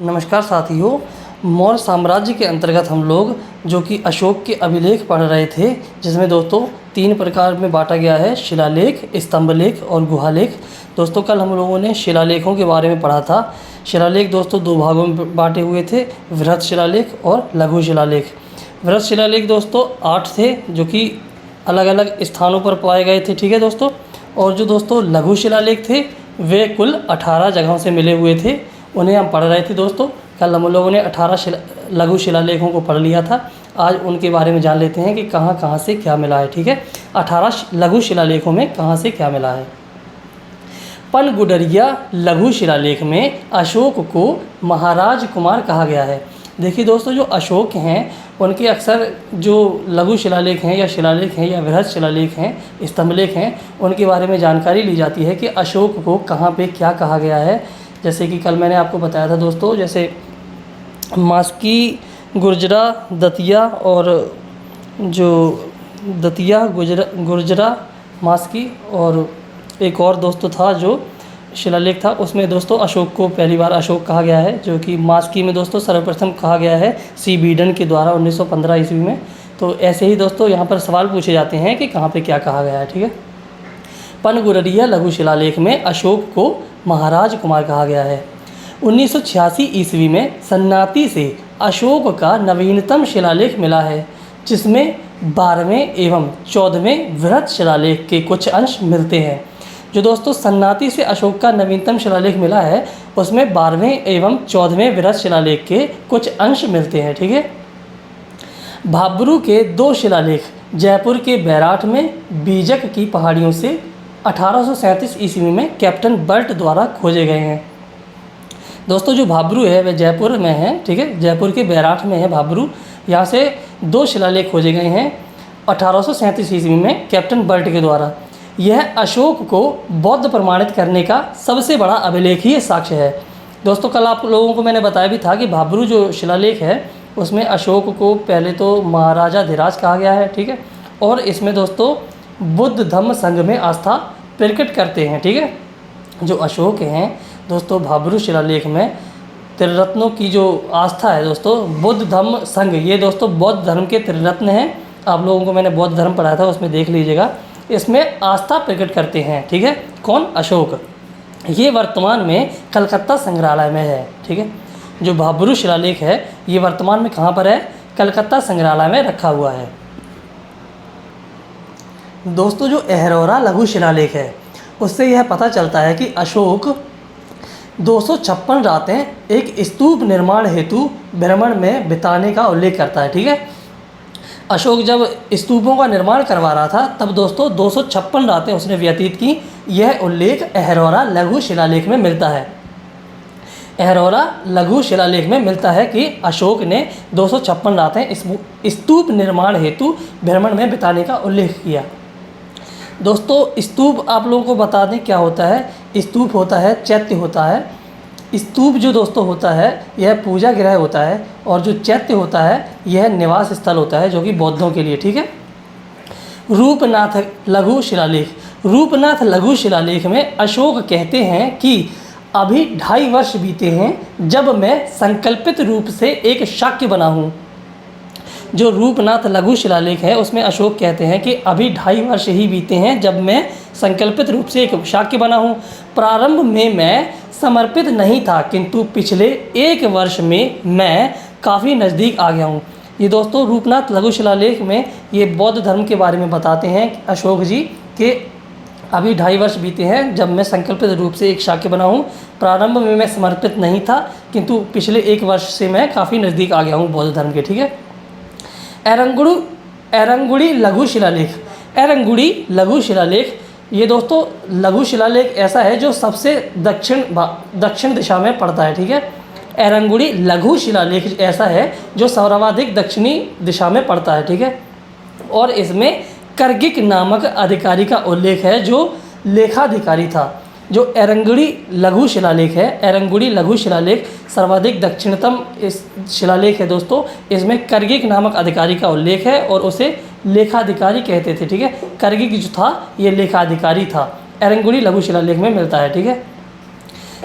नमस्कार साथियों। मौर्य साम्राज्य के अंतर्गत हम लोग जो कि अशोक के अभिलेख पढ़ रहे थे, जिसमें दोस्तों 3 प्रकार में बांटा गया है, शिलालेख, स्तंभलेख और गुहालेख। दोस्तों कल हम लोगों ने शिलालेखों के बारे में पढ़ा था। शिलालेख दोस्तों 2 भागों में बांटे हुए थे, वृहत शिलालेख और लघु शिलालेख। वृहत शिलालेख दोस्तों 8 थे जो कि अलग अलग स्थानों पर पाए गए थे, ठीक है दोस्तों। और जो दोस्तों लघु शिलालेख थे वे कुल 18 जगहों से मिले हुए थे, उन्हें हम पढ़ रहे थे दोस्तों। कल हम लोगों ने 18 लघु शिलालेखों को पढ़ लिया था। आज उनके बारे में जान लेते हैं कि कहाँ कहाँ से क्या मिला है, ठीक है। 18 लघु शिलालेखों में कहाँ से क्या मिला है। पनगुडरिया लघु शिलालेख में अशोक को महाराज कुमार कहा गया है। देखिए दोस्तों, जो अशोक हैं उनके अक्सर जो लघु शिलालेख हैं या शिलालेख हैं या वृहत शिलालेख हैं, स्तंभलेख हैं, उनके बारे में जानकारी ली जाती है कि अशोक को कहाँ पे क्या कहा गया है। जैसे कि कल मैंने आपको बताया था दोस्तों, जैसे मास्की, गुर्जरा, दतिया और जो दतिया, गुर्जरा, मास्की और एक और दोस्तों था जो शिलालेख था, उसमें दोस्तों अशोक को पहली बार अशोक कहा गया है, जो कि मास्की में दोस्तों सर्वप्रथम कहा गया है सी बीडन के द्वारा 1915 ईस्वी में। तो ऐसे ही दोस्तों यहाँ पर सवाल पूछे जाते हैं कि कहाँ पे क्या कहा गया है, ठीक है। पनगुडरिया लघु शिलालेख में अशोक को महाराज कुमार कहा गया है। 1986 ईस्वी में सन्नाती से अशोक का नवीनतम शिलालेख मिला है, जिसमें 12वें एवं 14वें वृहत शिलालेख के कुछ अंश मिलते हैं। जो दोस्तों सन्नाती से अशोक का नवीनतम शिलालेख मिला है, उसमें 12वें एवं 14वें वृहत शिलालेख के कुछ अंश मिलते हैं, ठीक है। भाब्रू के 2 शिलालेख जयपुर के बैराठ में बीजक की पहाड़ियों से 1837 ईस्वी में कैप्टन बर्ट द्वारा खोजे गए हैं। दोस्तों जो भाब्रू है वह जयपुर में है, ठीक है, जयपुर के बैराठ में है भाब्रू। यहाँ से 2 शिलालेख खोजे गए हैं 1837 ईस्वी में कैप्टन बर्ट के द्वारा। यह अशोक को बौद्ध प्रमाणित करने का सबसे बड़ा अभिलेखीय साक्ष्य है। दोस्तों कल आप लोगों को मैंने बताया भी था कि भाब्रू जो शिलालेख है उसमें अशोक को पहले तो महाराजा धीराज कहा गया है, ठीक है। और इसमें दोस्तों बुद्ध धम्म संघ में आस्था प्रकट करते हैं, ठीक है। जो अशोक हैं दोस्तों भाब्रू शिलालेख में त्रिरत्नों की जो आस्था है दोस्तों, बुद्ध धम्म संघ, ये दोस्तों बौद्ध धर्म के त्रिरत्न हैं। आप लोगों को मैंने बौद्ध धर्म पढ़ाया था, उसमें देख लीजिएगा। इसमें आस्था प्रकट करते हैं, ठीक है। कौन? अशोक। ये वर्तमान में कलकत्ता संग्रहालय में है, ठीक है। जो भाब्रू शिलालेख है ये वर्तमान में कहाँ पर है? कलकत्ता संग्रहालय में रखा हुआ है। दोस्तों जो अहरौरा लघु शिलालेख है उससे यह पता चलता है कि अशोक 256 रातें एक स्तूप निर्माण हेतु भ्रमण में बिताने का उल्लेख करता है, ठीक है। अशोक जब स्तूपों का निर्माण करवा रहा था तब दोस्तों 256 रातें उसने व्यतीत की। यह उल्लेख अहरौरा लघु शिलालेख में मिलता है। अहरौरा लघु शिलालेख में मिलता है कि अशोक ने 256 रातें स्तूप निर्माण हेतु भ्रमण में बिताने का उल्लेख किया। दोस्तों स्तूप आप लोगों को बता दें क्या होता है। स्तूप होता है, चैत्य होता है। स्तूप जो दोस्तों होता है यह पूजा गृह होता है, और जो चैत्य होता है यह निवास स्थल होता है जो कि बौद्धों के लिए, ठीक है। रूपनाथ लघु शिलालेख। रूपनाथ लघु शिलालेख में अशोक कहते हैं कि अभी 2.5 वर्ष बीते हैं जब मैं संकल्पित रूप से एक शाक्य बना हूँ। जो रूपनाथ लघु शिलालेख है उसमें अशोक कहते हैं कि अभी 2.5 वर्ष ही बीते हैं जब मैं संकल्पित रूप से एक शाक्य बना हूँ। प्रारंभ में मैं समर्पित नहीं था, किंतु पिछले 1 वर्ष में मैं काफ़ी नज़दीक आ गया हूँ। ये दोस्तों रूपनाथ लघु शिलालेख में ये बौद्ध धर्म के बारे में बताते हैं अशोक जी कि अभी 2.5 वर्ष बीते हैं जब मैं संकल्पित रूप से एक शाक्य बना हूँ। प्रारंभ में मैं समर्पित नहीं था, किंतु पिछले 1 वर्ष से मैं काफ़ी नज़दीक आ गया हूँ बौद्ध धर्म के, ठीक है। एरंगुड़ी लघु शिलालेख। एरंगुड़ी लघु शिलालेख ये दोस्तों लघु शिलालेख ऐसा है जो सबसे दक्षिण दिशा में पड़ता है, ठीक है। एरंगुड़ी लघु शिलालेख ऐसा है जो सर्वाधिक दक्षिणी दिशा में पड़ता है, ठीक है। और इसमें कर्गिक नामक अधिकारी का उल्लेख है जो लेखाधिकारी था। जो एरंगुड़ी लघु शिलालेख है, एरंगुड़ी लघु शिलालेख सर्वाधिक दक्षिणतम इस शिलालेख है दोस्तों। इसमें कर्गिक नामक अधिकारी का उल्लेख है और उसे लेखाधिकारी कहते थे, ठीक है। कर्गिक जो था ये लेखाधिकारी था। एरंगुड़ी लघु शिलालेख में मिलता है, ठीक है।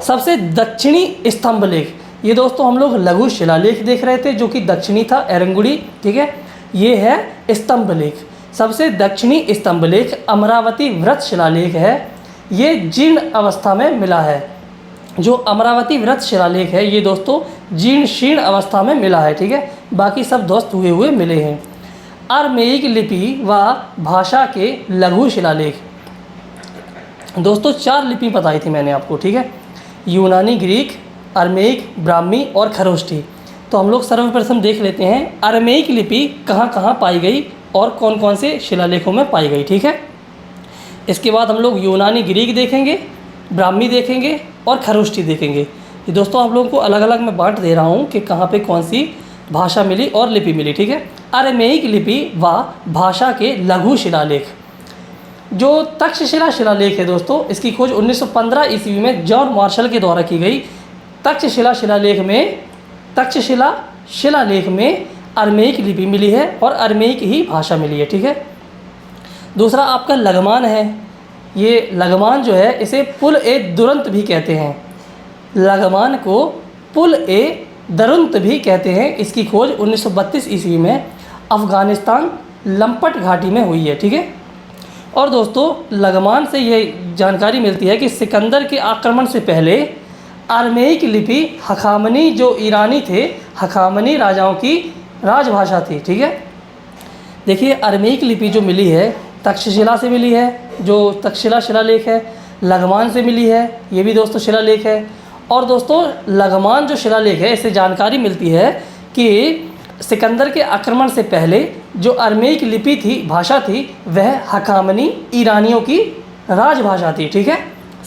सबसे दक्षिणी स्तंभलेख। ये दोस्तों हम लोग लघु शिलालेख देख रहे थे जो कि दक्षिणी था, एरंगुड़ी, ठीक है। ये है स्तंभ लेख। सबसे दक्षिणी स्तंभ लेख अमरावती व्रत शिलालेख है। ये जीर्ण अवस्था में मिला है। जो अमरावती व्रत शिलालेख है ये दोस्तों जीर्ण शीर्ण अवस्था में मिला है, ठीक है। बाकी सब ध्वस्त हुए हुए मिले हैं। अरमेइक लिपि व भाषा के लघु शिलालेख। दोस्तों 4 लिपि बताई थी मैंने आपको, ठीक है। यूनानी, ग्रीक, अरमेइक, ब्राह्मी और खरोष्ठी। तो हम लोग सर्वप्रथम देख लेते हैं अरमेइक लिपि कहाँ कहाँ पाई गई और कौन कौन से शिलालेखों में पाई गई, ठीक है। इसके बाद हम लोग यूनानी, ग्रीक देखेंगे, ब्राह्मी देखेंगे और खरोष्ठी देखेंगे। ये दोस्तों आप लोगों को अलग अलग मैं बांट दे रहा हूँ कि कहाँ पे कौन सी भाषा मिली और लिपि मिली, ठीक है। अरमेइक लिपि व भाषा के लघु शिलालेख। जो तक्षशिला शिलालेख है दोस्तों, इसकी खोज 1915 ईस्वी में जॉन मार्शल के द्वारा की गई। तक्षशिला शिलालेख में अरमेइक लिपि मिली है और अरमेइक ही भाषा मिली है, ठीक है। दूसरा आपका लगमान है। ये लगमान जो है इसे पुल ए दुरंत भी कहते हैं। लगमान को पुल ए दुरंत भी कहते हैं। इसकी खोज 1932 ईस्वी में अफ़गानिस्तान लंपट घाटी में हुई है, ठीक है। और दोस्तों लगमान से ये जानकारी मिलती है कि सिकंदर के आक्रमण से पहले अरमेइक लिपि हखामनी, जो ईरानी थे, हखामनी राजाओं की राजभाषा थी, ठीक है। देखिए अरमेइक लिपि जो मिली है तक्षशिला से मिली है, जो तक्षशिला शिलालेख है। लगमान से मिली है, ये भी दोस्तों शिलालेख है। और दोस्तों लगमान जो शिलालेख है इससे जानकारी मिलती है कि सिकंदर के आक्रमण से पहले जो अरमेइक लिपि थी, भाषा थी, वह हखामनी ईरानियों की राजभाषा थी, ठीक है।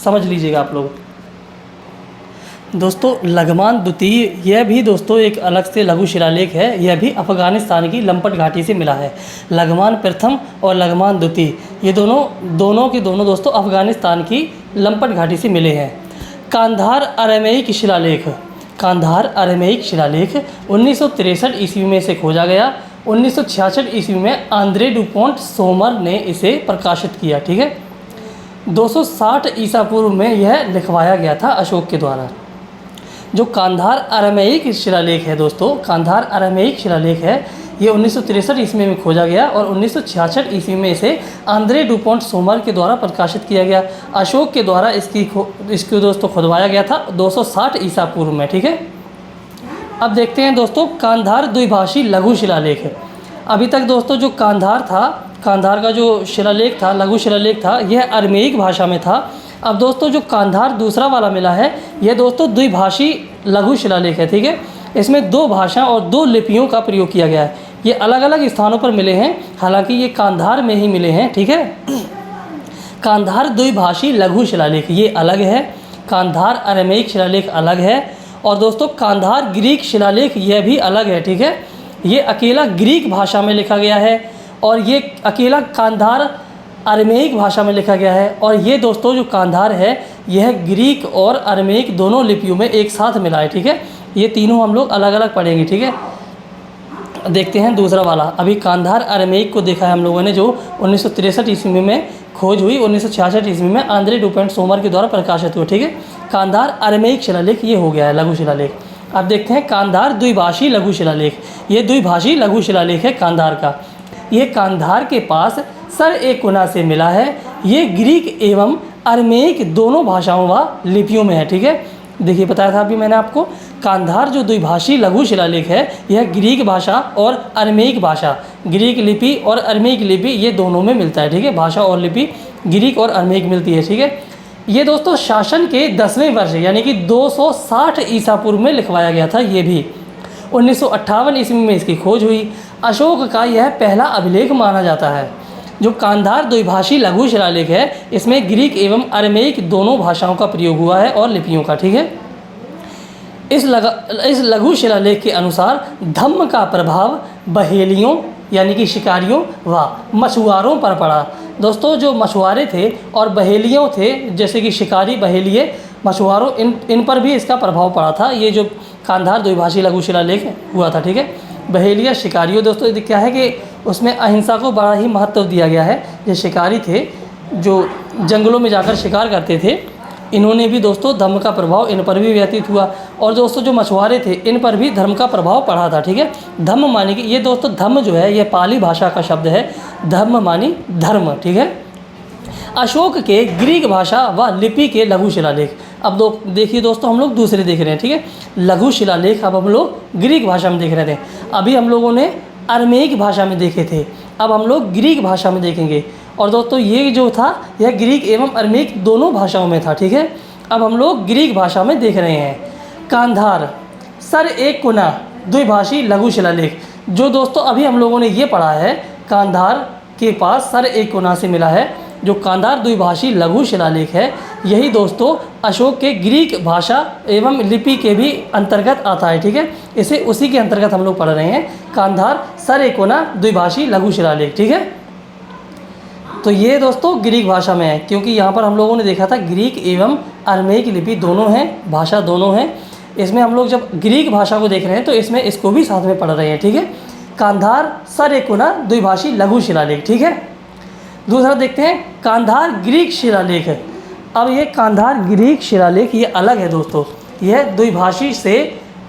समझ लीजिएगा आप लोग। दोस्तों लगमान द्वितीय, यह भी दोस्तों एक अलग से लघु शिलालेख है। यह भी अफ़गानिस्तान की लंपट घाटी से मिला है। लगमान प्रथम और लगमान द्वितीय ये दोनों के दोनों दोस्तों अफ़गानिस्तान की लंपट घाटी से मिले हैं। कांधार अरमेइक शिलालेख। कांधार अरमेइक शिलालेख 1963 ईस्वी में इसे खोजा गया। 1966 ईस्वी में आंद्रे डुपोंट सोमर ने इसे प्रकाशित किया, ठीक है। 260 ईसा पूर्व में यह लिखवाया गया था अशोक के द्वारा। जो कांधार अरमेइक शिलालेख है दोस्तों, कांधार अरमेइक शिलालेख है, ये 1963 ईस्वी में खोजा गया और 1966 ईस्वी में इसे आंद्रे डुपोंट सोमर के द्वारा प्रकाशित किया गया। अशोक के द्वारा इसको दोस्तों खुदवाया गया था 260 ईसा पूर्व में, ठीक है। अब देखते हैं दोस्तों कांधार द्विभाषी लघु शिलालेख। अभी तक दोस्तों जो कांधार था, कांधार का जो शिलालेख था, लघु शिलालेख था, यह अरमेइक भाषा में था। अब दोस्तों जो कांधार दूसरा वाला मिला है यह दोस्तों द्विभाषी लघु शिलालेख है, ठीक है। इसमें 2 भाषा और 2 लिपियों का प्रयोग किया गया है। ये अलग अलग स्थानों पर मिले हैं, हालांकि ये कांधार में ही मिले हैं, ठीक है। कांधार द्विभाषी लघु शिलालेख ये अलग है, कांधार अरमेइक शिलालेख अलग है। और दोस्तों कांधार ग्रीक शिलालेख यह भी अलग है, ठीक है। ये अकेला ग्रीक भाषा में लिखा गया है और ये अकेला कांधार अरमेइक भाषा में लिखा गया है। और ये दोस्तों जो कांधार है यह ग्रीक और अरमेइक दोनों लिपियों में एक साथ मिला है, ठीक है। ये तीनों हम लोग अलग अलग पढ़ेंगे, ठीक है। देखते हैं दूसरा वाला। अभी कांधार अरमेइक को देखा है हम लोगों ने, जो 1963 ईस्वी में खोज हुई, 1966 ईस्वी में आंद्रे डुपोंट सोमर के द्वारा प्रकाशित हुआ, ठीक है। कांधार अरमेइक शिलालेख ये हो गया है लघु शिलालेख। अब देखते हैं कांधार द्विभाषी लघु शिलालेख। ये द्विभाषी लघु शिलालेख है कांधार का। ये कांधार के पास सर ए कुना से मिला है। ये ग्रीक एवं अरमेइक दोनों भाषाओं व लिपियों में है, ठीक है। देखिए बताया था अभी मैंने आपको, कांधार जो द्विभाषी लघु शिलालेख है यह ग्रीक भाषा और अरमेइक भाषा, ग्रीक लिपि और अरमेइक लिपि ये दोनों में मिलता है, ठीक है। भाषा और लिपि ग्रीक और अरमेइक मिलती है, ठीक है। ये दोस्तों शासन के 10वें वर्ष यानी कि 260 ईसा पूर्व में लिखवाया गया था। ये भी 1958 ईस्वी में इसकी खोज हुई। अशोक का यह पहला अभिलेख माना जाता है। जो कांधार द्विभाषी लघु शिलालेख है इसमें ग्रीक एवं अरमेइक दोनों भाषाओं का प्रयोग हुआ है और लिपियों का, ठीक है। इस लघु शिलालेख के अनुसार धम्म का प्रभाव बहेलियों यानी कि शिकारियों व मछुआरों पर पड़ा। दोस्तों जो मछुआरे थे और बहेलियों थे, जैसे कि शिकारी, बहेलिए, मछुआरों, इन पर भी इसका प्रभाव पड़ा था। ये जो कांधार द्विभाषी लघु शिलालेख हुआ था, ठीक है। बहेलिया, शिकारियों दोस्तों क्या है कि उसमें अहिंसा को बड़ा ही महत्व दिया गया है। जो शिकारी थे जो जंगलों में जाकर शिकार करते थे इन्होंने भी दोस्तों धर्म का प्रभाव इन पर भी व्यतीत हुआ। और दोस्तों जो मछुआरे थे इन पर भी धर्म का प्रभाव पड़ा था, ठीक है। धम्म मानी कि ये दोस्तों धम्म जो है ये पाली भाषा का शब्द है, धम्म मानी धर्म, ठीक है। अशोक के ग्रीक भाषा व लिपि के लघु शिलालेख। अब देखिए दोस्तों, हम लोग दूसरे देख रहे हैं, ठीक है, लघु शिलालेख। अब हम लोग ग्रीक भाषा में देख रहे थे। अभी हम लोगों ने अरमेइक भाषा में देखे थे, अब हम लोग ग्रीक भाषा में देखेंगे। और दोस्तों ये जो था यह ग्रीक एवं अरमेइक दोनों भाषाओं में था, ठीक है। अब हम लोग ग्रीक भाषा में देख रहे हैं। कांधार सर एक कोना द्विभाषी लघु शिलालेख। जो दोस्तों अभी हम लोगों ने ये पढ़ा है, कांधार के पास सर एक कोना से मिला है, जो कांधार द्विभाषी लघु शिलालेख है, यही दोस्तों अशोक के ग्रीक भाषा एवं लिपि के भी अंतर्गत आता है, ठीक है। इसे उसी के अंतर्गत हम लोग पढ़ रहे हैं, कांधार सर एक कोना द्विभाषी लघु शिलालेख, ठीक है। तो ये दोस्तों ग्रीक भाषा में है, क्योंकि यहाँ पर हम लोगों ने देखा था ग्रीक एवं अरमेइक लिपि दोनों हैं, भाषा दोनों हैं। इसमें हम लोग जब ग्रीक भाषा को देख रहे हैं तो इसमें इसको भी साथ में पढ़ रहे हैं, ठीक है। कांधार सर एक कोना द्विभाषी लघु शिलालेख, ठीक है। दूसरा देखते हैं कांधार ग्रीक शिलालेख। अब ये कांधार ग्रीक शिलालेख ये अलग है दोस्तों, यह द्विभाषी से,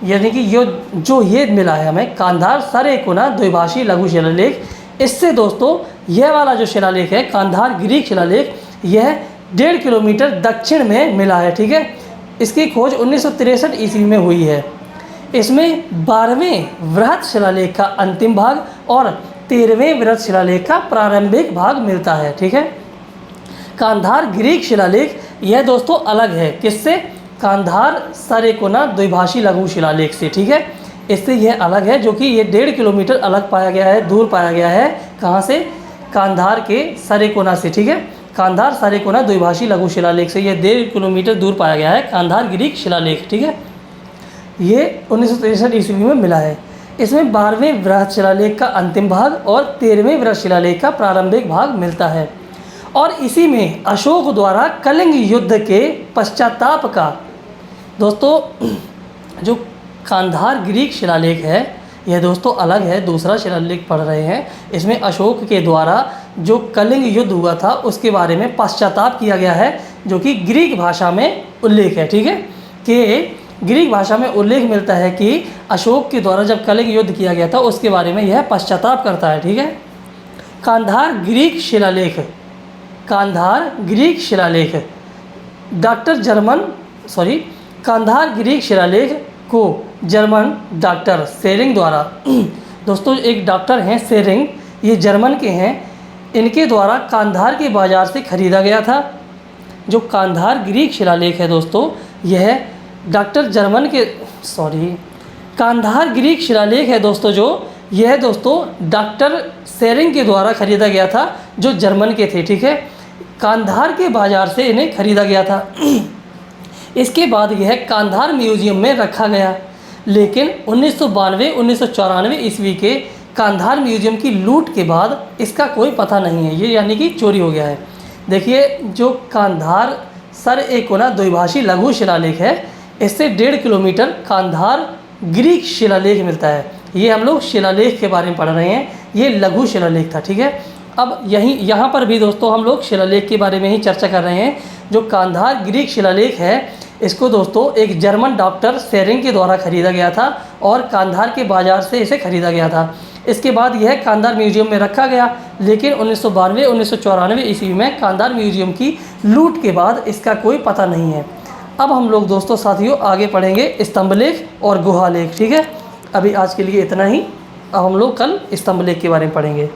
यानी कि ये मिला है हमें कांधार सर एक कोना द्विभाषी लघु शिलालेख। इससे दोस्तों यह वाला जो शिलालेख है कांधार ग्रीक शिलालेख, यह 1.5 किलोमीटर दक्षिण में मिला है, ठीक है। इसकी खोज 1963 ईस्वी में हुई है। इसमें 12वें वृहत शिलालेख का अंतिम भाग और 13वें वृहत शिलालेख का प्रारंभिक भाग मिलता है, ठीक है। कांधार ग्रीक शिलालेख यह दोस्तों अलग है, किससे? कांधार सर एक कोना द्विभाषी लघु शिलालेख से, ठीक है। इससे यह अलग है, जो कि ये 1.5 किलोमीटर अलग पाया गया है, दूर पाया गया है। कहाँ से? कांधार के सर एक कोना से, ठीक है। कांधार सर एक कोना द्विभाषी लघु शिलालेख से यह 1.5 किलोमीटर दूर पाया गया है, कांधार ग्रीक शिलालेख, ठीक है। ये 1963 ईस्वी में मिला है। इसमें 12वें वृहत शिलालेख का अंतिम भाग और 13वें वृहत शिलालेख का प्रारंभिक भाग मिलता है। और इसी में अशोक द्वारा कलिंग युद्ध के पश्चाताप का, दोस्तों जो कांधार ग्रीक शिलालेख है यह दोस्तों अलग है, दूसरा शिलालेख पढ़ रहे हैं। इसमें अशोक के द्वारा जो कलिंग युद्ध हुआ था उसके बारे में पश्चाताप किया गया है, जो कि ग्रीक भाषा में उल्लेख है, ठीक है। कि ग्रीक भाषा में उल्लेख मिलता है कि अशोक के द्वारा जब कलिंग युद्ध किया गया था उसके बारे में यह पश्चाताप करता है, ठीक है। कांधार ग्रीक शिलालेख, कांधार ग्रीक शिलालेख कांधार ग्रीक शिलालेख को जर्मन डॉक्टर सेरिंग द्वारा दोस्तों एक डॉक्टर हैं सेरिंग, ये जर्मन के हैं, इनके द्वारा कांधार के बाज़ार से ख़रीदा गया था। जो कांधार ग्रीक शिलालेख है दोस्तों, यह कांधार ग्रीक शिलालेख है दोस्तों, जो यह दोस्तों डॉक्टर सेरिंग के द्वारा ख़रीदा गया था, जो जर्मन के थे, ठीक है। कांधार के बाज़ार से इन्हें ख़रीदा गया था। इसके बाद यह कांधार म्यूजियम में रखा गया, लेकिन 1992-1994 ईस्वी के कांधार म्यूजियम की लूट के बाद इसका कोई पता नहीं है, ये यानी कि चोरी हो गया है। देखिए जो कांधार सर एक कोना द्विभाषी लघु शिलालेख है, इससे 1.5 किलोमीटर कांधार ग्रीक शिलालेख मिलता है। ये हम लोग शिलालेख के बारे में पढ़ रहे हैं, ये लघु शिलालेख था, ठीक है। अब यहाँ पर भी दोस्तों हम लोग शिलालेख के बारे में ही चर्चा कर रहे हैं। जो कांधार ग्रीक शिलालेख है इसको दोस्तों एक जर्मन डॉक्टर सेरिंग के द्वारा ख़रीदा गया था और कांधार के बाज़ार से इसे ख़रीदा गया था। इसके बाद यह कांधार म्यूजियम में रखा गया, लेकिन 1992-1994 ईस्वी में कांधार म्यूजियम की लूट के बाद इसका कोई पता नहीं है। अब हम लोग दोस्तों साथियों आगे पढ़ेंगे स्तंभलेख और गुहालेख, ठीक है। अभी आज के लिए इतना ही, अब हम लोग कल स्तंभलेख के बारे में पढ़ेंगे।